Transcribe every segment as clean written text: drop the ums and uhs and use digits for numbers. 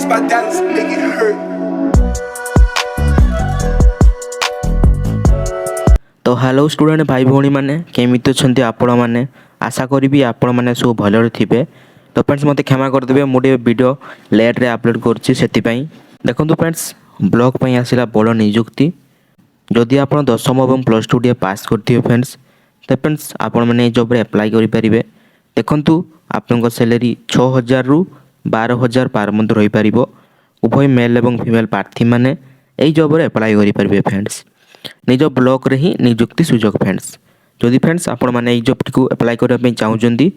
beats by Dallas, make it hurt. तो hello student भाई भौणी मैंने केमिति अच्छा आपण मैंने आशा करी आपण मैंने सब भलरे थे। तो फ्रेंड्स मत क्षमा करदे मुझे वीडियो लेट्रे अपलोड करुँची से देखो फ्रेंड्स ब्लॉग पर आसला बड़ निजुक्ति जदि आप 10वीं और प्लस टू टी पास करते फ्रेंड्स तो फ्रेंड्स आपण मैंने जॉब अप्लाई करेंगे। देखु आपण सैलरी 6,000 रु 12,000 पार मंथ रही पार। उभय मेल और फीमेल प्रार्थी मैंने यही जॉब अप्लाई करेंगे फ्रेंड्स निज ब्लॉक रे ही नियुक्ति सुजोग फ्रेंड्स। जदि फ्रेंड्स आपण मैंने जॉब टी अप्लाई करने चाहते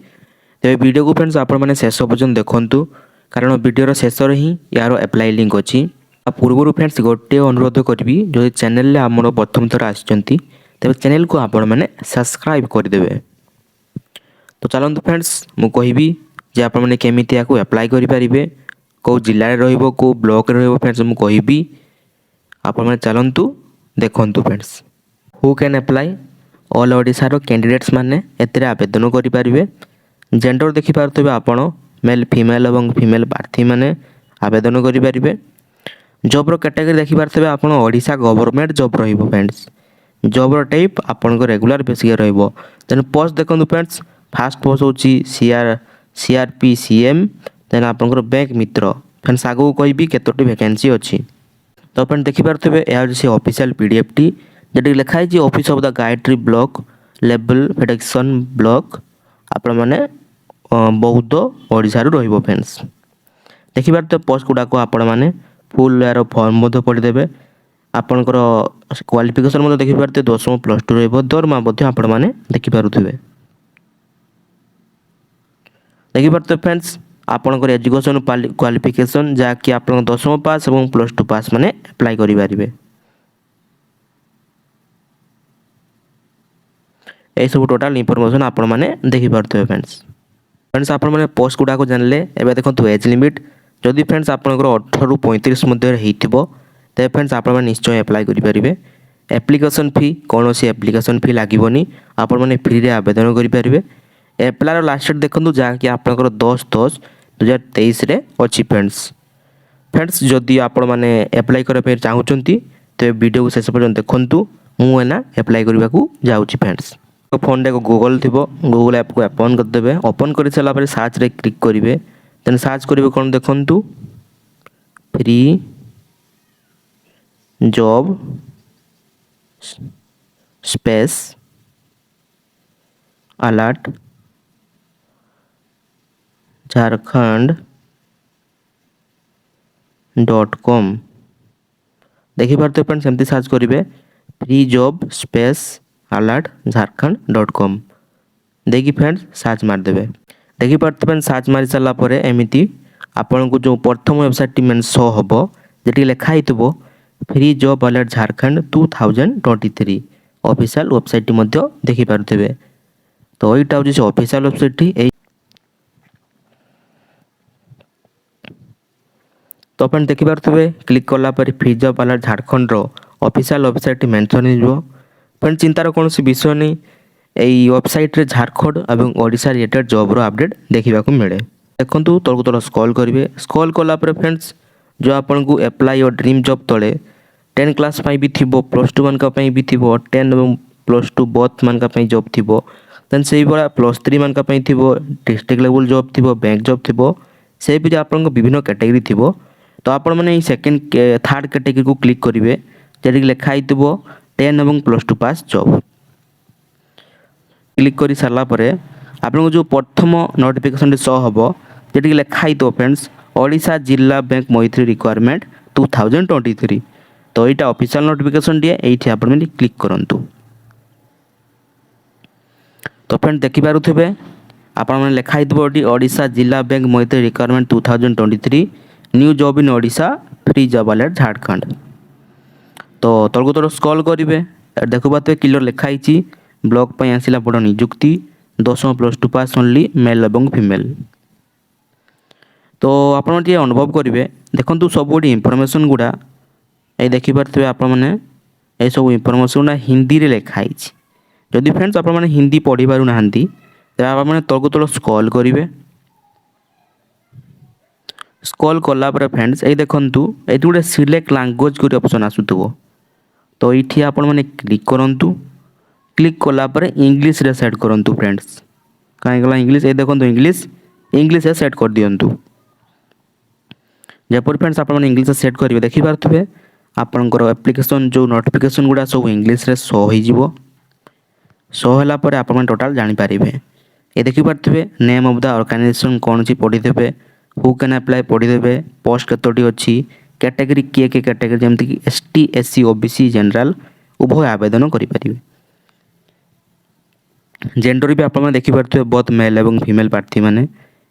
तेज वीडियो को फ्रेंड्स आपण मैंने शेष पर्यटन देखूँ कारण वीडियोर शेष ही यार अप्लाई लिंक अच्छी। पूर्व फ्रेंड्स गोटे अनुरोध करी जो चैनल आमर प्रथम थर आसते चैनल को आपण मैंने सब्सक्राइब करदे। तो चलते फ्रेंड्स मु कहबी जे आपण मैंने केमिति याकू अप्लाई करेंगे कौ जिले रो ब्लॉक रो फ्रेंड्स मु कहबी आपण मैंने चलतु देखु friends who can apply all ओडिशार कैंडिडेट्स माने एते आवेदन करेंगे। जेंडर देखिपे आपण मेल फीमेल और फीमेल प्रार्थी मैंने आवेदन करेंगे। जॉब्र कैटेगरी देखिपे आप ओडिशा गवर्नमेंट जॉब रहिबो फ्रेंड्स। जॉब्र टाइप आपन रेगुलर बेसिक रहिबो। देन पोस्ट देखो फ्रेंड्स फास्ट पोस्ट होची सीआरपी सीएम देन आपन बैंक मित्र फ्रेंड्स आगो कहबी केतोटी वैकेंसी अच्छी। तो फ्रेंड देखिपे यार से ऑफिशियल पीडीएफ टी जेटी लिखाई जे office of the Gayatri block level federation block आपण माने बौद्ध ओडिशा रु रहिबो फ्रेंड्स। देखिपे पोस्ट गुडाको आपण माने फुल यार फॉर्म मध्य पढ़ीदेवे आपणकर क्वालिफिकेशन देखिपारे 10वीं प्लस टू रही दरमा आपण मैंने देखिपे देखिपारे फ्रेंड्स आपणकर एजुकेशन क्वालिफिकेशन जहाँकि आप 10वीं पास और प्लस टू पास मैंने अप्लाई करेंगे। यही सब टोटाल इनफॉरमेशन आपण मैंने देखिपे फ्रेंड्स। फ्रेंड्स आपण मैंने पोस्ट गुड़ाक जानले एवं देखो एज लिमिट जदि फ्रेंड्स आपंकर 18 रु 35 मध्य तेज फ्रेंड्स आप निश्चय अप्लाई करेंगे। एप्लिकेशन फी कौन सी एप्लिकेशन फी लगभग आपण मैंने फ्री रे आवेदन करेंगे। एप्लायर लास्ट डेट देखो जहाँकि आपंकर 10/10/2023 अच्छी फ्रेंड्स। फ्रेंड्स जदि आपण मैंने अप्लाई करने चाहते तो वीडियो को शेष पर्यटन देखूँ मुझे अप्लाई करने को जाऊँगी फ्रेंड्स। फोन को गूगल थी गूगल ऐप को ओपन करदे। ओपन कर सारापर सर्च रे क्लिक करेंगे देन सर्च करेंगे कौन देखु फ्री जॉब स्पेस अलर्ट झारखंड.com देखिपे फ्रेंड्स एमती सर्च करेंगे फ्री जॉब स्पेस अलर्ट झारखंड.com देखिए फ्रेंड्स सर्च मारदेवे। देखिपे फ्रेंड्स सर्च मारी सारापर एमती आपन को जो प्रथम वेबसाइट मेन शो हम जी लिखाई free job alert Jharkhand 2023 official website देखिपे। तो यहाँ हूँ ऑफिशियल वेबसाइट। तो फ्रेंड देखिपे क्लिक कलापर free job alert Jharkhand official website mention हो। फ्रेंड चिंतार कौन विषय नहीं यही वेबसाइट रे झारखंड और ओडिशा रिलेटेड जॉब्र अपडेट देखा मिले। देखो तौर को तौर स्क्रॉल करेंगे स्क्रॉल कलापर फ्रेंड्स जो आपन को अप्लाई और ड्रीम जॉब तले 10 क्लास भी थी प्लस टू मान भी थी 10 और प्लस टू बोथ मान जॉब थी देन से भाया प्लस 3 मान थी डिस्ट्रिक्ट लेवल जॉब थी बैंक जॉब थी से भी आपन विभिन्न कैटेगरी थी। तो आपण मैंने सेकेंड थर्ड कैटेगरी को क्लिक करेंगे जी लिखाई 10 और प्लस टू पास जॉब क्लिक कर सारापर आपको जो प्रथम नोटिफिकेशन शो हम जी लिखाई फ्रेंड्स ओडिशा जिला बैंक मैत्री रिक्वायरमेंट 2023। तो यहाँ ऑफिशियल नोटिफिकेशन दिए ये आप क्लिक करूँ। तो फ्रेंड देखिपे आपने लिखाई ओडिशा जिला बैंक मैत्री requirement 2023 new job in Odisha free job alert Jharkhand. तो तौर को तौर स्क्रॉल करेंगे देखो पाते क्लियर लिखाई ब्लॉक पर आसला बड़ निजुक्ति 10वीं प्लस टू पास ओनली मेल और फीमेल। तो आप अनुभव करेंगे देखो सब इनफॉरमेशन गुड़ा ये देखिपे आपने ये सब इनफॉरमेशन गुड़ा हिंदी रे लिखाई। जदि फ्रेंड्स आप हिंदी पढ़ी पार ना तो आप तौर को तौर स्क्रॉल करेंगे स्क्रॉल कला फ्रेंड्स ये देखंतु ये गोटे सिलेक्ट लैंग्वेज गोटे ऑप्शन आसुथबो तो ये आपण मैंने क्लिक करंतु क्लिक कला इंग्लिश रे सेट करंतु फ्रेंड्स कहीं गला इंग्लिश ये देखंतु इंग्लिश सेट कर दियंतु जपर फ्रेंड्स आप इंग्लिश सेट करेंगे देखिपे आपंकर एप्लिकेशन जो नोटिफिकेशन गुड़ा सब इंग्लिश रे शो हो शो है आप टोटाल जापर ये देखिपे नेम ऑफ द ऑर्गेनाइजेशन कौन सी पढ़ीदे हु कैन अप्लाई पढ़ीदे पोस्ट कतोटी अच्छी कैटेगरी किए कैटेगरी जमीक ST SC OBC जनरल उभय आवेदन करेंगे जेंडर भी आप देखिपे बहुत मेल और फीमेल प्रार्थी मैंने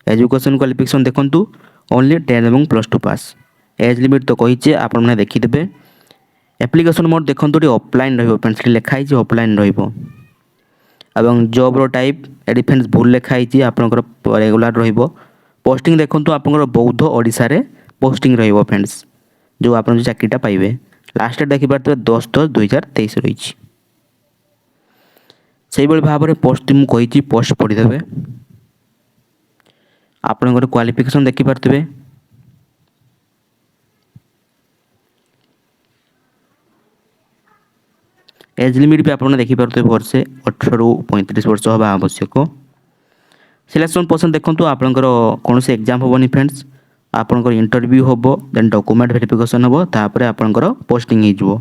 एजुकेशन क्वालिफिकेशन देखूँ ओनली 10 और +2 पास एज लिमिट तो कही आप देखीदे एप्लिकेशन मोड देखते ऑफलाइन फ्रेंड्स लिखाई ऑफलाइन एवं जॉब टाइप ये फ्रेंड्स भूल लिखाई आपंकर रेगुलर पोस्टिंग देखो आपंकर बौद्ध ओडिशा रे पोस्टिंग फ्रेंड्स जो आप चाकरीटा पाइबे लास्ट डेट देखिपे 10/10/2023 रही से भाव में पोस्ट मुझे पोस्ट पढ़ीदे आपंकर क्वालिफिकेशन देखिपे एज लिमिट भी आपने देखिपे वर्षे 18 ରୁ 35 वर्ष हवा आवश्यक सिलेक्शन पर्सन देखो आपंकर कौन से एग्जाम हेनी फ्रेंड्स आपंकर इंटरव्यू हम देन डॉक्यूमेंट वेरिफिकेशन हम तापर आपंकर पोस्टिंग हो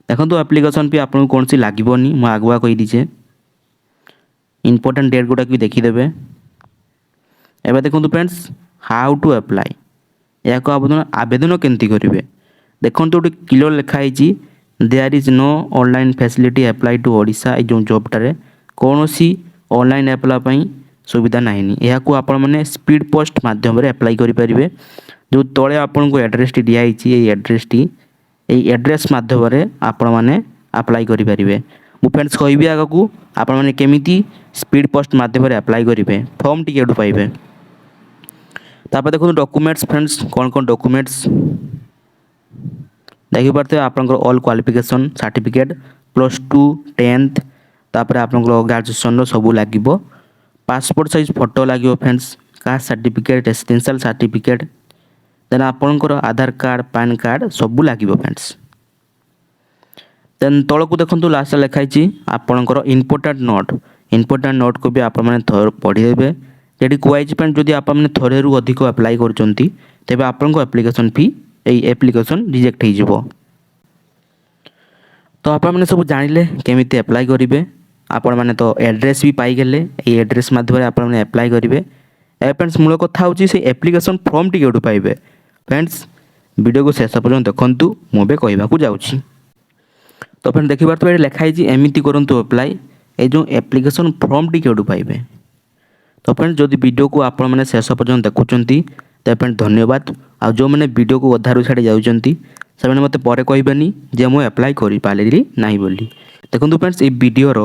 देखो एप्लिकेशन भी आपको कौन सी लगे मुझे आगुआ कही दीचे इंपोर्टेंट डेट गुड़ा भी देखीदे एवं देखो फ्रेंड्स हाउ टू अप्लाई या आवेदन केमती करेंगे देखो गोटे क्लियर लिखाई there is no online facility apply to Odisha जो जॉबटारे कौन सी ऑनलाइन अप्लाई सुविधा नहीं यह आपण मैंने स्पीड पोस्ट माध्यम अप्लाई करेंगे जो तले आपको एड्रेस टी दिखाई एड्रेस टी एड्रेस माध्यम आपण मैंने अप्लाई करेंगे मु फ्रेंड्स कहबी आग को आपण मैंने केमिति स्पीड पोस्ट माध्यम अप्लाई करेंगे फॉर्म टी एडू पाइबे तापर देखो डॉक्यूमेंट्स फ्रेंड्स कौन कौन डॉक्यूमेंट्स देखिपे आपंकर ऑल क्वालिफिकेशन सर्टिफिकेट +2 10th तापर आपंकर ग्रेजुएशन सबू लगे पासपोर्ट साइज फोटो लगे friends caste certificate residential certificate then आपंकर आधार कार्ड पैन कार्ड सबू लगे फ्रेंड्स देन तौक देखो लास्ट लिखाई आपंकर इंपोर्टेंट नोट को भी आप पढ़ीदे ये कहुई फ्रेंड जदि आप थोड़े अधिक अप्लाई कर आपको एप्लिकेशन फी एप्लिकेशन रिजेक्ट हो तो आप सब जानिले केमिति अप्लाई करेंगे आपण मैंने तो एड्रेस भी पाईगले ये एड्रेस माध्यम आप अप्लाई करेंगे फ्रेंड्स मूल कथा हूँ से एप्लिकेशन फॉर्म टी एडू पाइबे फ्रेंड्स वीडियो को शेष पर्यटन देखूँ मुझे कहवाक जाऊँगी तो फ्रेंड देखिए लिखाई एमती करूँ अप्लाई ये जो एप्लिकेशन फॉर्म टी एडू पाइबे तो फ्रेंड जदि वीडियो को आप शेष पर्यटन देखुं तो फ्रेंड धन्यवाद आ जो मैंने वीडियो को अधारू छाड़ी जाऊँगी से मत पर कहबेनी जे मुझे अप्लाई कर पारि ना बोली देखो फ्रेंड्स ये वीडियोर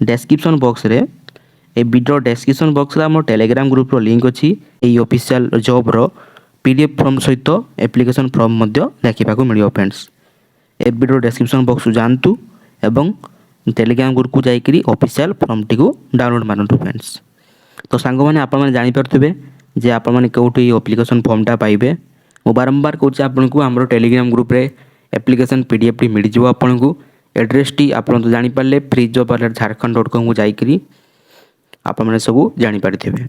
डेस्क्रिप्शन बॉक्स रे ए वीडियो डेस्क्रिप्शन बॉक्स आम टेलीग्राम ग्रुप रो लिंक अच्छी ये ऑफिशियल जॉब रो PDF फॉर्म सहित एप्लिकेशन फॉर्म देखा मिल फ्रेंड्स ए वीडियो डेस्क्रिप्शन बॉक्स जानतु एवं टेलीग्राम ग्रुप को जाकरी ऑफिशियल फॉर्म टी को डाउनलोड मारतु फ्रेंड्स तो सांग मैंने आप जानीपे जे आप कौटी एप्लिकेशन फॉर्मटा पाइबे मु बारंबार कहूँ आपको आम टेलीग्राम ग्रुप रे एप्लिकेशन PDF टी मिल जाव आपको एड्रेस टी आप तो जानीपारे freejobs@jharkhand.com को जाकरी आप सब जानीपारे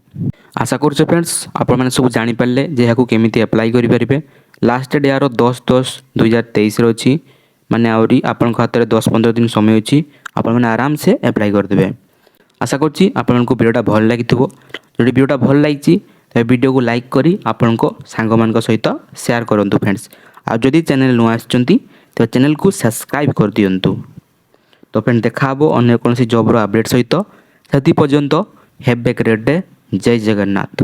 आशा कर फ्रेंड्स आप सब जानीपारे जे यहाँ केमी अप्लाई करेंगे लास्ट डेट यार 10/10/2023 अच्छी माने आहरी आपण हाथ में 10-15 दिन समय अच्छी आप आराम से अप्लाई करदे आशा करुँची आपको वीडियोटा भल लगी जो वीडियोटा भल लगी तो वीडियो को लाइक करी आपण सांग मान सहित शेयर करूँ फ्रेंड्स आदि चैनल नुआ आसुँच तो चैनल को सब्सक्राइब कर दिंतु तो फ्रेंड देखा अन्य कौन जॉब अपडेट सहित से पर्यंत हैव ए ग्रेट डे जय जगन्नाथ।